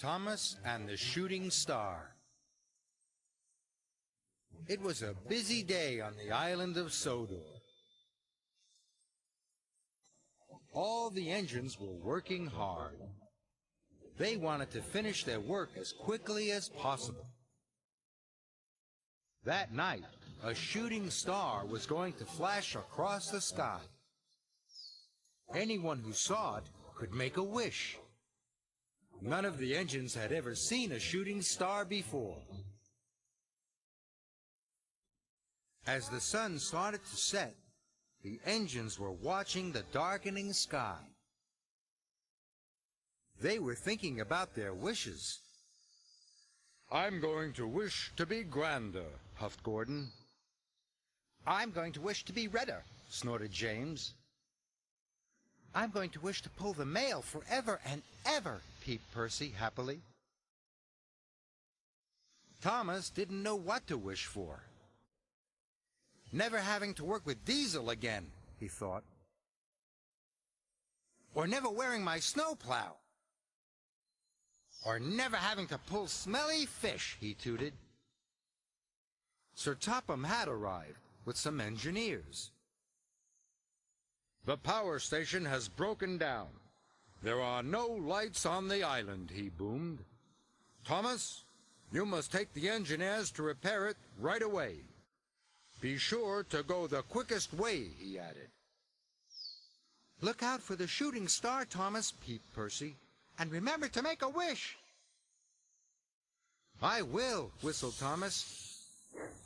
Thomas and the Shooting Star. It was a busy day on the island of Sodor. All the engines were working hard. They wanted to finish their work as quickly as possible. That night, a shooting star was going to flash across the sky. Anyone who saw it could make a wish. None of the engines had ever seen a shooting star before. As the sun started to set, the engines were watching the darkening sky. They were thinking about their wishes. "I'm going to wish to be grander," puffed Gordon. "I'm going to wish to be redder," snorted James. "I'm going to wish to pull the mail forever and ever," peeped Percy happily. Thomas didn't know what to wish for. Never having to work with Diesel again, he thought. Or never wearing my snowplow. Or never having to pull smelly fish, he tooted. Sir Topham had arrived with some engineers. "The power station has broken down. There are no lights on the island," he boomed. "Thomas, you must take the engineers to repair it right away. Be sure to go the quickest way," he added. "Look out for the shooting star, Thomas," peeped Percy. "And remember to make a wish." "I will," whistled Thomas,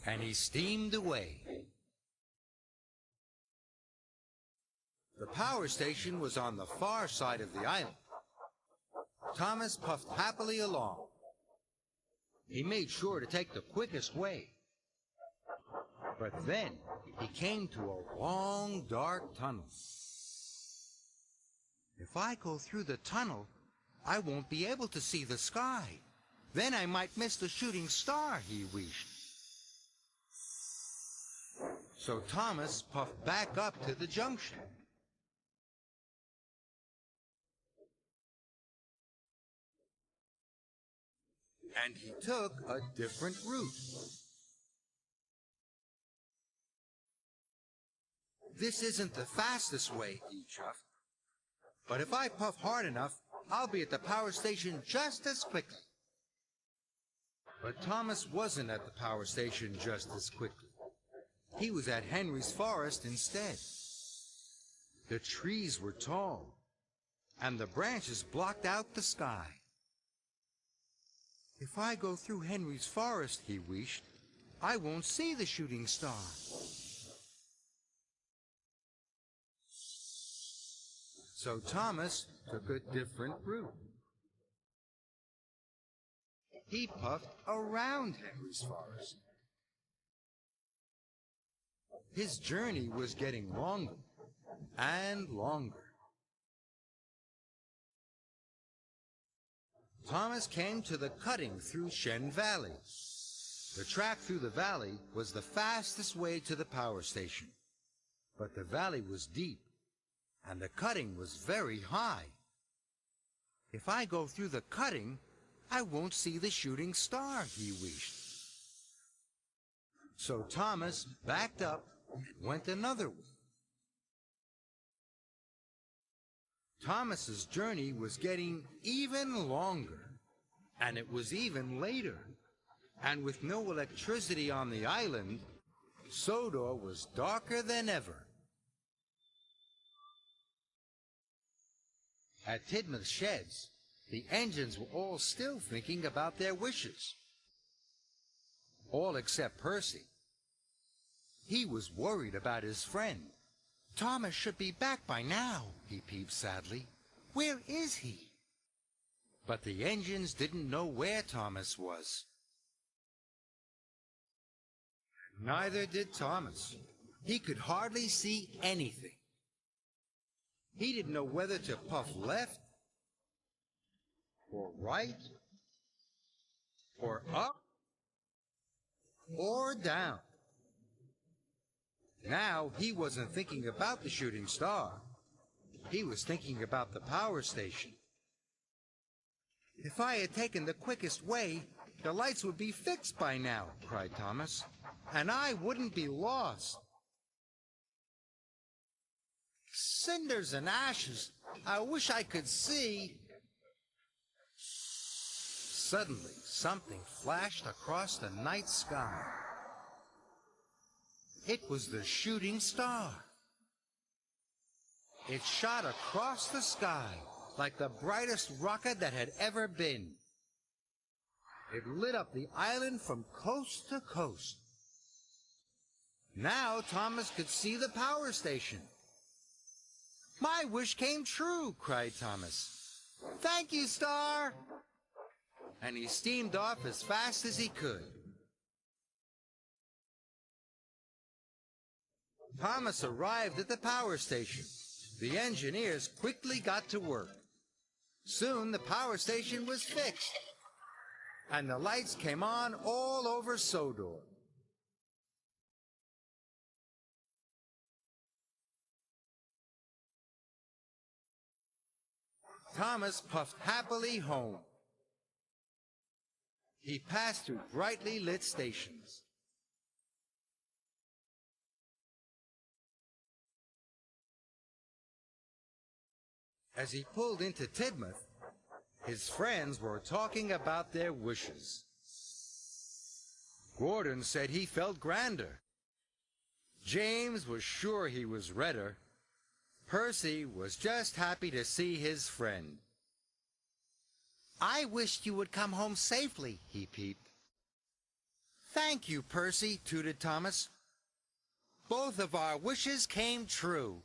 and he steamed away. The power station was on the far side of the island. Thomas puffed happily along. He made sure to take the quickest way. But then he came to a long, dark tunnel. "If I go through the tunnel, I won't be able to see the sky. Then I might miss the shooting star," he wished. So Thomas puffed back up to the junction. And he took a different route. "This isn't the fastest way," he chuffed. "But if I puff hard enough, I'll be at the power station just as quickly." But Thomas wasn't at the power station just as quickly. He was at Henry's Forest instead. The trees were tall, and the branches blocked out the sky. "If I go through Henry's Forest," he wished, "I won't see the shooting star." So Thomas took a different route. He puffed around Henry's Forest. His journey was getting longer and longer. Thomas came to the cutting through Shen Valley. The track through the valley was the fastest way to the power station. But the valley was deep, and the cutting was very high. "If I go through the cutting, I won't see the shooting star," he wished. So Thomas backed up and went another way. Thomas's journey was getting even longer, and it was even later. And with no electricity on the island, Sodor was darker than ever. At Tidmouth Sheds, the engines were all still thinking about their wishes. All except Percy. He was worried about his friend. "Thomas should be back by now," he peeped sadly. "Where is he?" But the engines didn't know where Thomas was. Neither did Thomas. He could hardly see anything. He didn't know whether to puff left, or right, or up, or down. Now he wasn't thinking about the shooting star. He was thinking about the power station. If I had taken the quickest way, the lights would be fixed by now, cried Thomas, and I wouldn't be lost. Cinders and ashes, I wish I could see. Suddenly, something flashed across the night sky. It was the shooting star. It shot across the sky like the brightest rocket that had ever been. It lit up the island from coast to coast. Now Thomas could see the power station. My wish came true, cried Thomas. Thank you, Star! And he steamed off as fast as he could. Thomas arrived at the power station. The engineers quickly got to work. Soon the power station was fixed, and the lights came on all over Sodor. Thomas puffed happily home. He passed through brightly lit stations. As he pulled into Tidmouth, his friends were talking about their wishes. Gordon said he felt grander. James was sure he was redder. Percy was just happy to see his friend. I wished you would come home safely, he peeped. Thank you, Percy, tooted Thomas. Both of our wishes came true.